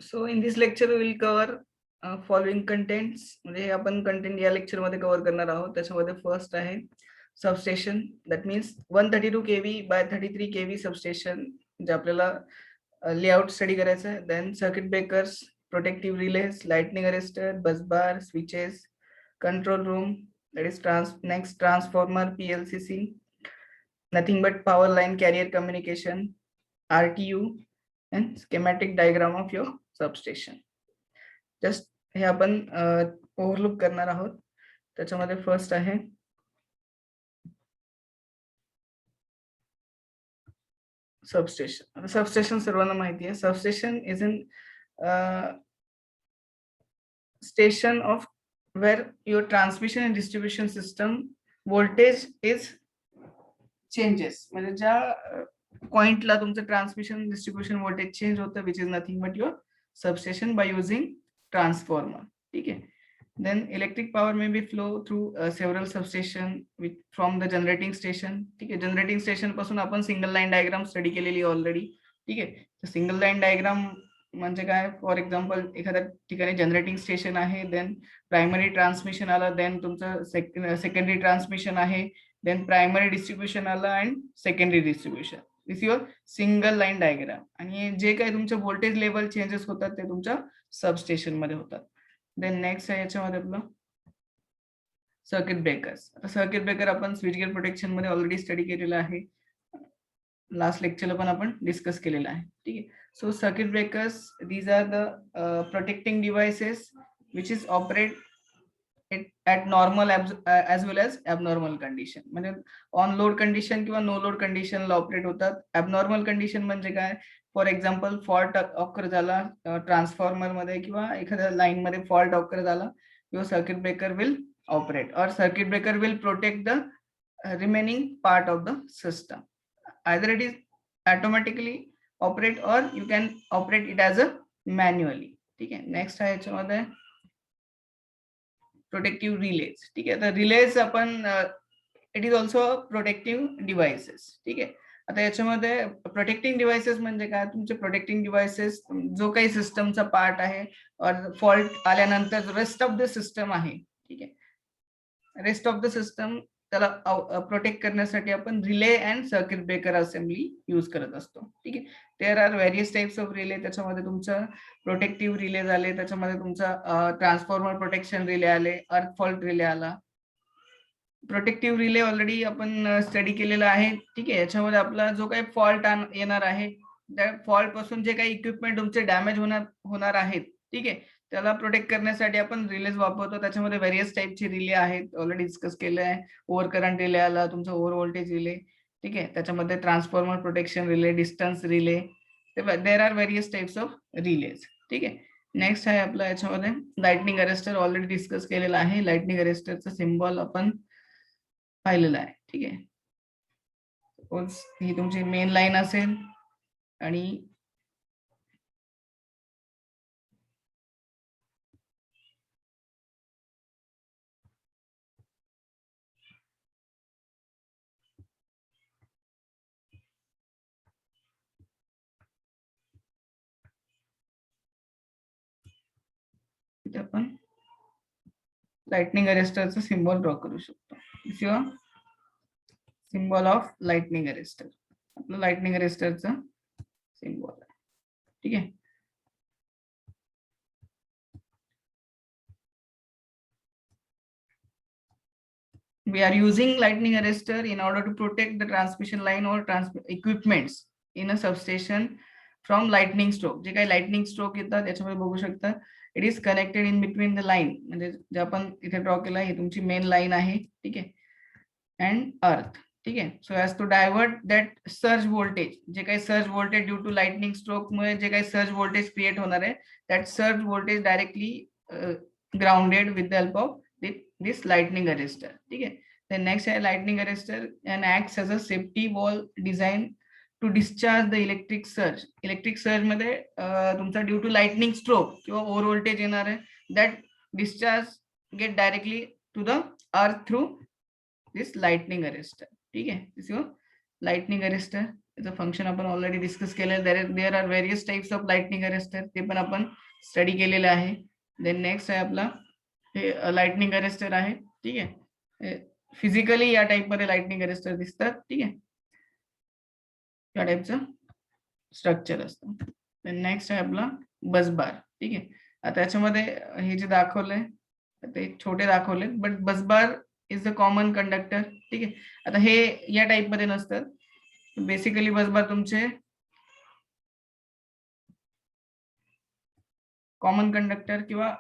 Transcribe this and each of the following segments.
So in this lecture we will cover following contents. म्हणजे आपण content या lecture मध्ये कव्हर करणार आहोत. त्याच्यामध्ये फर्स्ट आहे substation. That means 132 kV by 33 kV substation जे आपल्याला लेआउट स्टडी करायचं आहे. Then circuit breakers, protective relays, lightning arrester, bus bar, switches, control room, that is next transformer, PLCC, nothing but power line carrier communication, RTU, and schematic diagram of your substation. Just हे आपण overlook करणार आहोत. त्याच्यामध्ये first आहे substation. आता substation सर्वांना माहिती आहे. Substation is in station of wear your transmission and distribution system voltage is changes. म्हणजे ज्या पॉइंटला तुमचं ट्रान्समिशन डिस्ट्रीब्युशन व्होल्टेज चेंज होतं, which is nothing but your substation by using transformer. ठीक है. Then electric power may be flow through several substation with from the generating station. ठीक है. Generating station पासून आपण सिंगल लाईन डायग्राम स्टडी केलेली already. ठीक आहे. तर सिंगल लाईन डायग्राम म्हणजे काय, फॉर एक्झाम्पल एखाद्या ठिकाणी जनरेटिंग स्टेशन आहे, देन प्रायमरी ट्रान्समिशन आलं, देन तुमचं सेकंडरी ट्रान्समिशन आहे, देन प्रायमरी डिस्ट्रीब्युशन आलं and secondary distribution. This your single line diagram. आणि जे काही तुमचे व्होल्टेज लेवल चेंजेस होतात ते तुमच्या सबस्टेशन मध्ये होतात. देन नेक्स्ट आहे याच्यामध्ये आपलं सर्किट ब्रेकर्स. आता सर्किट ब्रेकर आपण स्विच गेअर प्रोटेक्शन मध्ये ऑलरेडी स्टडी केलेलं आहे. लास्ट लेक्चरला पण आपण डिस्कस केलेलं आहे. ठीक आहे. So circuit breakers, these are the protecting devices which is operate at normal as well as abnormal condition. म्हणजे ऑन लोड कंडिशन किंवा नो लोड कंडिशनला ऑपरेट होतात. ॲबनॉर्मल कंडिशन म्हणजे काय, फॉर एक्झाम्पल फॉल्ट ऑकर झाला ट्रान्सफॉर्मर मध्ये किंवा एखाद्या लाईन मध्ये फॉल्ट ऑकर झाला, your circuit breaker will operate और circuit breaker will protect the remaining part of the system. Either it is automatically operate और you can operate it as a manually. ठीक आहे. Next आहे याच्यामध्ये protective release. ठीक आहे. तर रिलेज आपण it is also protective devices. ठीक आहे. आता याच्यामध्ये प्रोटेक्टिंग डिव्हाइसेस म्हणजे काय, तुमचे प्रोटेक्टिंग डिव्हाइसेस जो काही सिस्टमचा पार्ट आहे और फॉल्ट आल्यानंतर रेस्ट ऑफ द सिस्टम आहे. ठीक आहे. रेस्ट ऑफ द सिस्टम त्याला प्रोटेक्ट करण्यासाठी आपण relay and circuit breaker assembly use करत असतो. ठीक आहे. There are various types of relay. त्याच्यामध्ये तुमचं प्रोटेक्टिव्ह रिले झाले, त्याच्यामध्ये तुमचा ट्रान्सफॉर्मर प्रोटेक्शन रिले आले, अर्थ फॉल्ट रिले आला. प्रोटेक्टिव्ह रिले ऑलरेडी आपण स्टडी केलेला आहे. ठीक आहे. याच्यामध्ये आपला जो काही फॉल्ट येणार आहे, त्या फॉल्ट पासून जे काही इक्विपमेंट तुमचे डॅमेज होणार आहेत, ठीक आहे, त्याला प्रोटेक्ट करण्यासाठी आपण रिलेज वापरतो. त्याच्यामध्ये व्हेरियस टाइपचे रिले आहेत, ऑलरेडी डिस्कस केले आहे. ओव्हर करंट रिले आला, तुमचा ओव्हर व्होल्टेज रिले. ठीक आहे. त्याच्यामध्ये transformer protection relay, distance relay, there are various types of release. ठीक आहे. नेक्स्ट आहे आपला याच्यामध्ये लाइटनिंग अरेस्टर, ऑलरेडी डिस्कस केलेला आहे. लाइटनिंग अरेस्टरचा सिम्बॉल आपण पाहिलेला आहे. ठीक आहे. सपोज ही तुमची मेन लाईन असेल आणि इथे आपण लाइटनिंग अरेस्टरचा सिम्बॉल ड्रॉ करू शकतो. If your symbol of lightning arrester, आपलं लाइटनिंग अरेस्टरचा सिम्बॉल आहे. ठीक आहे. We are using lightning arrestor in order to protect the transmission line or equipments in a substation from lightning stroke. जे काही lightning stroke येतात त्याच्यामध्ये बघू शकता, it is connected in between the line. म्हणजे जे आपण इथे ड्रॉ केला आहे, तुमची मेन लाईन आहे. ठीक आहे. and earth. ठीक आहे. So as to divert that surge voltage, जे काही surge voltage due to lightning stroke मुळे जे काही सर्ज व्होल्टेज क्रिएट होणार आहे, that surge voltage directly grounded with the help of this lightning arrestor. ठीक आहे. then next आहे lightning arrestor and acts as a safety wall designed to discharge the electric surge. Electric surge मध्ये तुमचा due to lightning stroke किंवा over voltage येणार आहे, that discharge get directly to the earth through this lightning arrester. ठीक आहे. This your lightning arrester. त्याचं function आपण already discuss केलं. There are various types of lightning arrester, ते पण आपण स्टडी केलेलं आहे. देन नेक्स्ट आहे आपला हे लाइटनिंग अरेस्टर आहे. ठीक आहे, फिजिकली या टाइप मध्ये लाइटनिंग अरेस्टर दिसतात. ठीक आहे, या टाइपचं स्ट्रक्चर असतं. नेक्स्ट आहे आपला बस बार. ठीक आहे, आता याच्यामध्ये हे जे दाखवलंय ते छोटे दाखवले, but bus bar is the common conductor. ठीक आहे, आता हे या टाइप मध्ये नसतात. बेसिकली बस बार तुमचे कॉमन कंडक्टर किंवा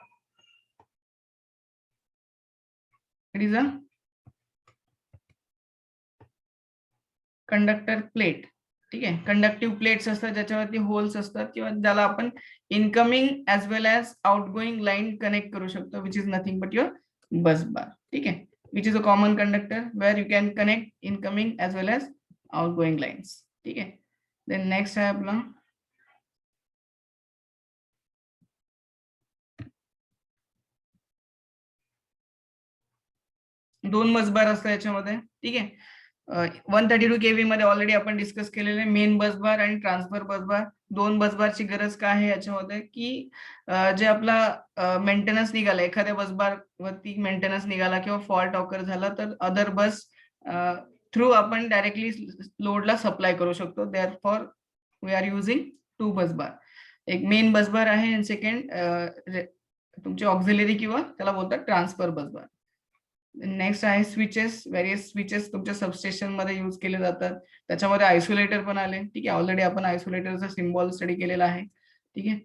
it is a conductor plate. ठीक आहे, कंडक्टिव्ह प्लेट्स असतात ज्याच्यावरती होल्स असतात किंवा ज्याला आपण incoming as well as outgoing line connect करू शकतो, which is nothing but your bus bar. ठीक आहे, which is a common conductor where you can connect incoming as well as outgoing lines. ठीक आहे, देन नेक्स्ट आहे आपला दोन busbar असतात याच्यामध्ये. ठीक आहे, 132 kV मध्ये ऑलरेडी आपण डिस्कस केलेले मेन बसबार आणि ट्रान्सफर बसबार. दोन बसबारची गरज काय आहे याच्यामध्ये, की जे आपला मेंटेनन्स निघाला, एखाद्या बसबार वरती मेंटेनन्स निघाला किंवा फॉल्ट ऑकर झाला तर अदर बस थ्रू आपण डायरेक्टली लोडला सप्लाय करू शकतो. There for we are using two busbar. एक मेन बसबार आहे आणि सेकंड तुमचे ऑक्झिलरी किंवा त्याला बोलतात ट्रान्सफर बसबार. नेक्स्ट आहे स्विचेस. व्हेरियस स्विचेस तुमच्या सबस्टेशन मध्ये यूज केले जातात. त्याच्यामध्ये आयसोलेटर पण आले. ठीक आहे, ऑलरेडी आपण आयसोलेटरचा सिम्बॉल स्टडी केलेला आहे. ठीक आहे,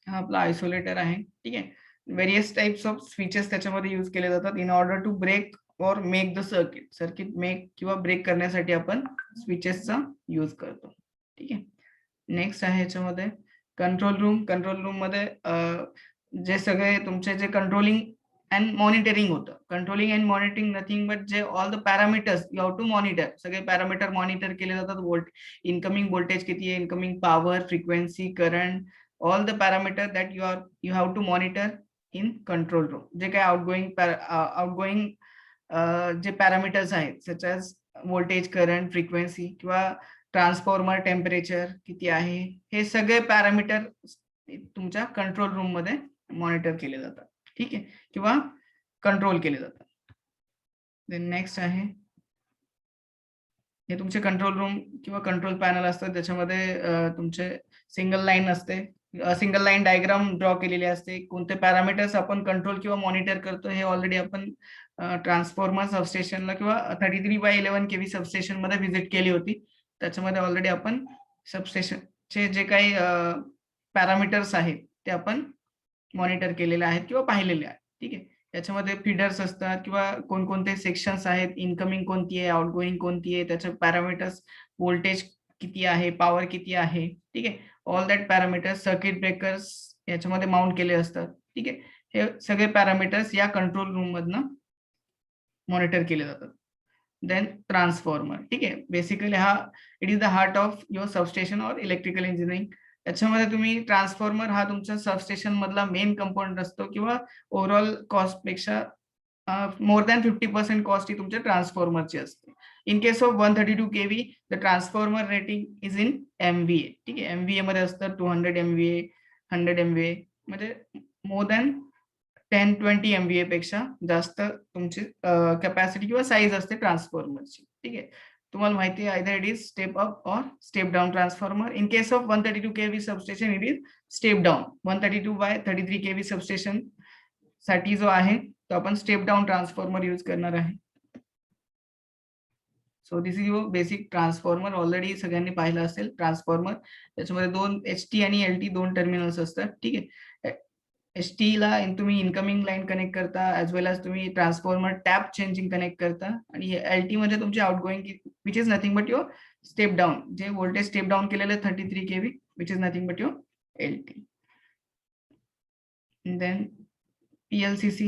हा आपला आयसोलेटर आहे. ठीक आहे, व्हेरियस टाइप्स ऑफ स्विचेस त्याच्यामध्ये यूज केले जातात इन ऑर्डर टू ब्रेक और make the circuit. Circuit make किंवा ब्रेक करण्यासाठी आपण स्विचेसचा यूज करतो. ठीक आहे, नेक्स्ट आहे याच्यामध्ये कंट्रोल रूम. कंट्रोल रूम मध्ये जे सगळे तुमचे जे कंट्रोलिंग अँड मॉनिटरिंग होतं. Controlling and monitoring nothing but जे all the parameters you have to monitor. सगळे पॅरामीटर मॉनिटर केले जातात. इनकमिंग व्होल्टेज किती आहे, incoming power, frequency, current, all the parameter that you have to monitor in control room. जे काही outgoing जे parameters आहेत such as voltage, current, frequency किंवा ट्रान्सफॉर्मर टेम्परेचर किती आहे, हे सगळे पॅरामीटर तुमच्या कंट्रोल रूम मध्ये मॉनिटर केले जातात. ठीक आहे, किंवा कंट्रोल केले जातात. देन नेक्स्ट आहे हे तुमचे कंट्रोल रूम किंवा कंट्रोल पॅनल असतात. त्याच्यामध्ये तुमचे सिंगल लाईन असते, सिंगल लाईन डायग्राम ड्रॉ केलेली असते. कोणते पॅरामीटर्स आपण कंट्रोल किंवा मॉनिटर करतो हे ऑलरेडी आपण ट्रान्सफॉर्मर सबस्टेशनला किंवा 33/11 kV सबस्टेशन मध्ये व्हिजिट केली होती. त्याच्यामध्ये ऑलरेडी आपण सबस्टेशनचे जे काही पॅरामीटर्स आहेत ते आपण मॉनिटर केलेले आहेत किंवा पाहिलेले आहेत. ठीक आहे, त्याच्यामध्ये फीडर्स असतात किंवा कोणकोणते सेक्शन्स आहेत, इनकमिंग कोणती आहे, आउटगोईंग कोणती आहे, त्याचे पॅरामीटर्स, व्होल्टेज किती आहे, पॉवर किती आहे. ठीक आहे, all that parameters, circuit breakers याच्यामध्ये माउंट केले असतात. ठीक आहे, हे सगळे पॅरामीटर्स या कंट्रोल रूम मधनं मॉनिटर केले जातात. Then transformer. ठीक आहे, बेसिकली हा it is the heart of your substation और इलेक्ट्रिकल इंजिनिअरिंग. त्याच्यामध्ये तुम्ही ट्रान्सफॉर्मर हा तुमच्या सबस्टेशन मधला मेन कंपोनंट असतो किंवा ओव्हरऑल कॉस्ट पेक्षा मोर दॅन 50% कॉस्ट ही तुमच्या ट्रान्सफॉर्मरची असते. In case of 132 kV the transformer rating is in MVA. ठीक आहे, MVA मध्ये असतं 200 MVA, 100 MVA, म्हणजे मोर दॅन 10-20 MVA पेक्षा जास्त तुमची कॅपॅसिटी किंवा साईज असते ट्रान्सफॉर्मरची. ठीक आहे, तुम्हाला माहिती आहे either it is step up और step down transformer. In case of 132 kV substation it is step down. 132/33 kV substation साठी जो आहे तो आपण स्टेप डाउन ट्रान्सफॉर्मर यूज करणार आहे. So this is your basic transformer. Already सगळ्यांनी पाहिलं असेल ट्रान्सफॉर्मर. त्याच्यामध्ये दोन HT आणि LT दोन टर्मिनल्स असतात. ठीक आहे, HT ला तुम्ही इनकमिंग लाईन कनेक्ट करता ऍज वेल एज तुम्ही ट्रान्सफॉर्मर टॅप चेंजिंग कनेक्ट करता. आणि LT मध्ये तुमचे outgoing which is nothing but your step down, जे व्होल्टेज स्टेप डाउन केलेले 33 kV which is nothing but your LT. Then PLCC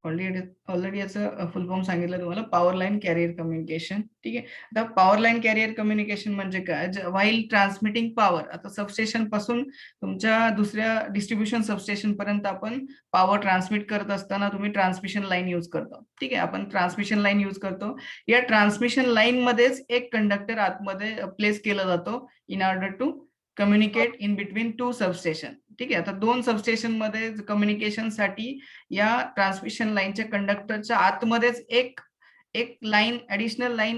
already याचं full form सांगितलं तुम्हाला, पॉवर लाईन कॅरियर कम्युनिकेशन. ठीक आहे. आता पॉवर लाईन कॅरियर कम्युनिकेशन म्हणजे काय, व्हाईल ट्रान्समिटिंग पॉवर, आता सबस्टेशन पासून तुमच्या दुसऱ्या डिस्ट्रीब्युशन सबस्टेशन पर्यंत आपण पॉवर ट्रान्समिट करत असताना तुम्ही ट्रान्समिशन लाईन यूज करतो. ठीक आहे, आपण ट्रान्समिशन लाईन यूज करतो. या ट्रान्समिशन लाईन मध्येच एक कंडक्टर आतमध्ये प्लेस केला जातो in order to communicate in between two substation. ठीक आहे, आता दोन सबस्टेशन मध्ये कम्युनिकेशन साठी या ट्रान्समिशन लाईनच्या कंडक्टरच्या आतमध्येच एक एक लाईन, ऍडिशनल लाईन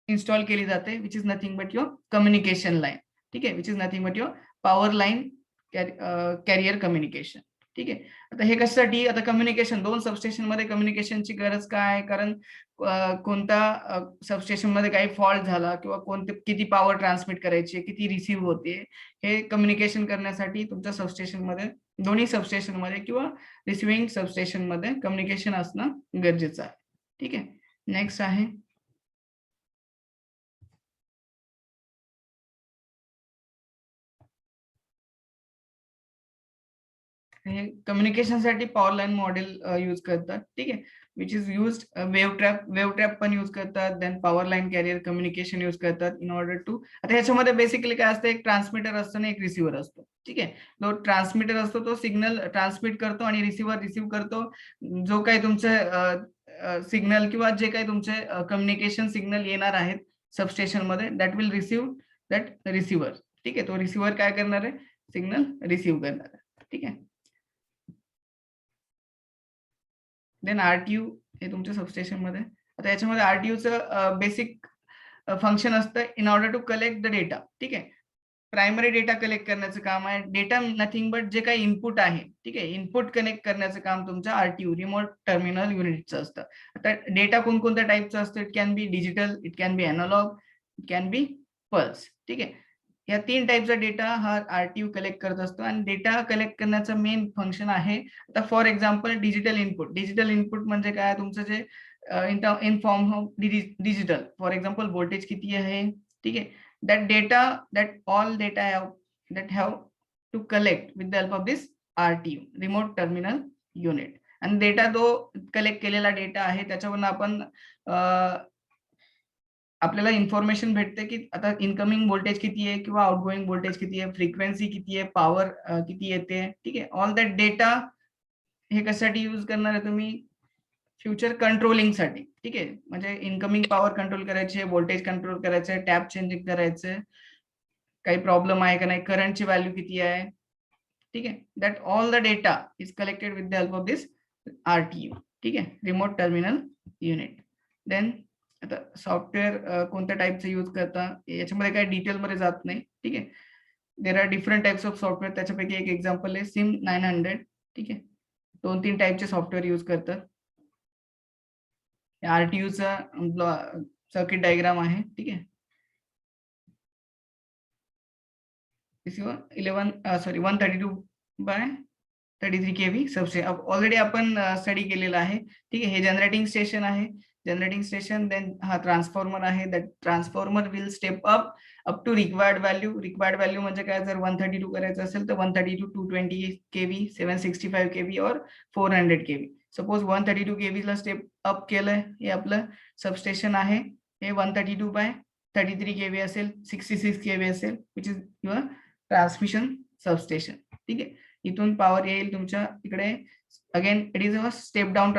इन्स्टॉल केली जाते, which is nothing but your communication line. ठीक आहे, which is nothing but your power line carrier communication. ठीक आहे, आता हे कशासाठी, आता कम्युनिकेशन दोन सबस्टेशन मध्ये कम्युनिकेशनची गरज काय, कारण कोणता सबस्टेशन मध्ये काही फॉल्ट झाला किंवा कोणते किती पॉवर ट्रान्समिट करायची, किती रिसीव्ह होते, हे कम्युनिकेशन करण्यासाठी तुमच्या सबस्टेशन मध्ये, दोन्ही सबस्टेशन मध्ये किंवा रिसिव्हिंग सबस्टेशन मध्ये कम्युनिकेशन असणं गरजेचं आहे. ठीक आहे, नेक्स्ट आहे हे कम्युनिकेशन साठी पॉवर लाईन मॉडेल यूज करतात. ठीक आहे, which is use wave trap पण यूज करतात, then power line carrier communication use करतात इन ऑर्डर टू. आता ह्याच्यामध्ये बेसिकली काय असतं, एक ट्रान्समीटर असतो आणि एक रिसिव्हर असतो. ठीक आहे, जो ट्रान्समीटर असतो तो सिग्नल ट्रान्समिट करतो आणि रिसिव्हर रिसीव्ह करतो. जो काही तुमचे सिग्नल किंवा जे काही तुमचे कम्युनिकेशन सिग्नल येणार आहेत सबस्टेशन मध्ये, that will receive that receiver. ठीक आहे, तो रिसिव्हर काय करणार आहे, सिग्नल रिसीव्ह करणार आहे. ठीक आहे, देन आरटीयू हे तुमच्या सबस्टेशन मध्ये. आता याच्यामध्ये आरटीयूचं बेसिक फंक्शन असतं in order to collect the data. ठीक आहे, प्रायमरी डेटा कलेक्ट करण्याचं काम आहे. डेटा नथिंग बट जे काही इनपुट आहे, ठीक आहे, इनपुट कनेक्ट करण्याचं काम तुमच्या आरटीयू रिमोट टर्मिनल युनिटचं असतं. आता डेटा कोणकोणत्या टाईपचं असतं, it can be digital, it can be analog, it can be pulse. ठीक आहे, या 3 टाईपचा डेटा हा आरटीयू कलेक्ट करत असतो आणि डेटा कलेक्ट करण्याचं मेन फंक्शन आहे. आता for example digital input. Digital input म्हणजे काय, तुमचं जे in form of digital, for example voltage किती आहे. ठीक आहे, that data, that all data have to collect with the help of this RTU, remote terminal unit. आणि डेटा जो कलेक्ट केलेला डेटा आहे त्याच्यावरून आपण आपल्याला इन्फॉर्मेशन भेटते की आता इनकमिंग व्होल्टेज किती आहे किंवा आउटगोइंग व्होल्टेज किती आहे, फ्रिक्वेन्सी किती आहे, पॉवर किती येते. ठीक आहे, ऑल दॅट डेटा हे कशासाठी यूज करणार आहे तुम्ही, फ्युचर कंट्रोलिंग साठी. ठीक आहे, म्हणजे इनकमिंग पॉवर कंट्रोल करायची आहे, व्होल्टेज कंट्रोल करायचं आहे, टॅप चेंजिंग करायचं, काही प्रॉब्लेम आहे का नाही, करंटची व्हॅल्यू किती आहे. ठीक आहे, that all the data is collected with the help of this RTU. ठीक आहे, रिमोट टर्मिनल युनिट. देन आता सॉफ्टवेअर कोणत्या टाईपचं यूज करता याच्यामध्ये काही डिटेल मध्ये जात नाही. ठीक आहे, there are different types of software. त्याच्यापैकी एक एक्झाम्पल आहे सिम 900. ठीक आहे, 2-3 टाईपचे सॉफ्टवेअर यूज करतात. आरटीयूचा सर्किट डायग्राम आहे. ठीक आहे, 132/33 kV सबस्टेशन ऑलरेडी आपण स्टडी केलेला आहे. ठीक आहे, हे जनरेटिंग स्टेशन आहे. जनरेटिंग स्टेशन, देन हा ट्रान्सफॉर्मर आहे. That transformer will step up to required value. Required value म्हणजे काय, जर 132 करायचं असेल तर 132, 220 kV, 765 kV और 400 kV. सपोज 132 kV ला स्टेप अप केलंय, हे आपलं सबस्टेशन आहे. हे 132/33 kV असेल, 66 kV असेल, which is your transmission substation. ठीक आहे, इथून पॉवर येईल तुमच्या इकडे. Again it is a step down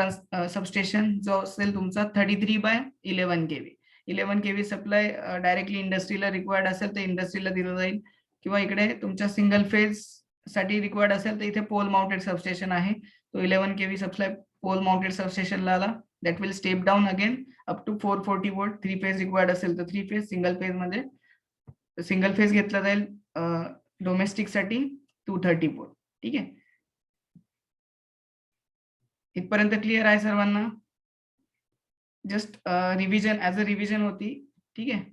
substation जो असेल तुमचा 33/11 kV. 11 kV सप्लाय डायरेक्टली इंडस्ट्रीला रिक्वायर्ड असेल तर इंडस्ट्रीला दिलं जाईल, किंवा इकडे तुमच्या सिंगल फेज साठी रिक्वायर्ड असेल तर इथे पोल माउंटेड सबस्टेशन आहे. तो 11 kV सप्लाय पोल माउंटेड सबस्टेशनला आला. That will step down again up to 440 volt. 3 phase required असेल तर 3 फेज, सिंगल फेज मध्ये सिंगल फेज घेतला जाईल डोमेस्टिक साठी 230 वोल्ट. ठीक आहे, इथपर्यंत क्लिअर आहे सर्वांना. Just revision as a revision होती. ठीक आहे,